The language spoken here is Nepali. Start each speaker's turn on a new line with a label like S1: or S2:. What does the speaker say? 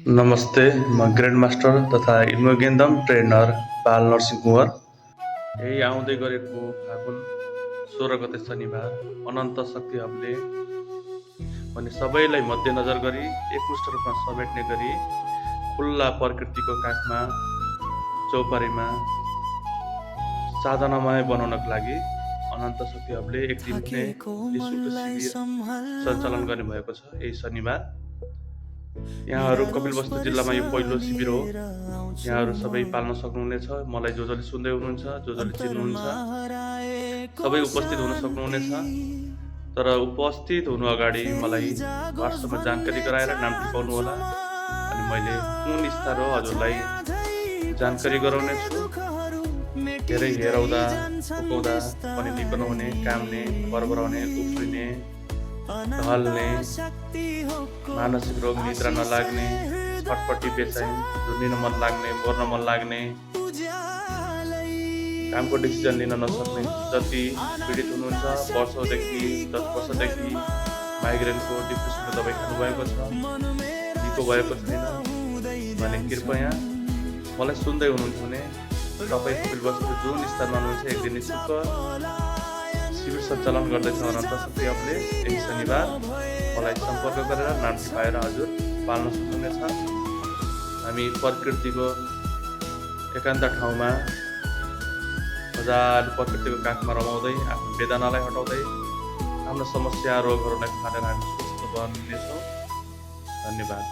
S1: नमस्ते, म ग्रान्ड मास्टर तथा इन्मोगेन्दम ट्रेनर पाल नरसिंह कुँवर। यही आउँदै गरेको फागुन 16 गते शनिबार अनन्त शक्ति हबले भने सबैलाई मध्यनजर गरी एकमुष्ट रूपमा समेट्ने गरी खुल्ला प्रकृतिको काखमा चौपारीमा साधनामय बनाउनको लागि अनन्त शक्ति हबले एक दिन कुनै निःशुल्क शिविर सञ्चालन गर्ने भएको छ। यही शनिबार यहाँहरू कपिलवस्तु जिल्लामा यो पहिलो शिविर हो। यहाँहरू सबै पाल्न सक्नुहुनेछ। मलाई जसले सुन्दै हुनुहुन्छ, जसले चिन्नुहुन्छ, सबै उपस्थित हुन सक्नुहुनेछ। तर उपस्थित हुनु अगाडि मलाई वाट्सएपमा जानकारी गराएर नाम टिपाउनु होला अनि मैले कुन स्थान हो हजुरलाई जानकारी गराउनेछु। धेरै हेराउँदा फुकाउँदा पनि निको नहुने, काम्ने, बरबराउने, उफ्रिने, ढल्ने, मानसिक रोग, निद्रा नलाग्ने, छटपट्टि, बेचैन, झुन्डिन मन लाग्ने, मर्न मन लाग्ने, कामको डिसिजन लिन नसक्ने, जति पीडित हुनुहुन्छ वर्षौँदेखि 10 वर्षदेखि माइग्रेनको डिप्रेसनको दबाई खानुभएको छ, निको भएको छैन भने कृपया मलाई सुन्दै हुनुहुन्छ भने तपाईँ कपिलवस्तु जुन स्थानमा हुनुहुन्छ एक दिन निःशुल्क शिविर सञ्चालन गर्दैछ अनन्त शक्ति हबले। यही शनिबार मलाई सम्पर्क गरेर नाम टिपाएर हजुर पाल्न सक्नुहुनेछ। हामी प्रकृतिको एकान्त ठाउँमा मजाले प्रकृतिको काखमा रमाउँदै आफ्नो वेदनालाई हटाउँदै आफ्नो समस्या रोगहरूलाई खानेर हामी स्वस्थ बन्नेछौँ। धन्यवाद।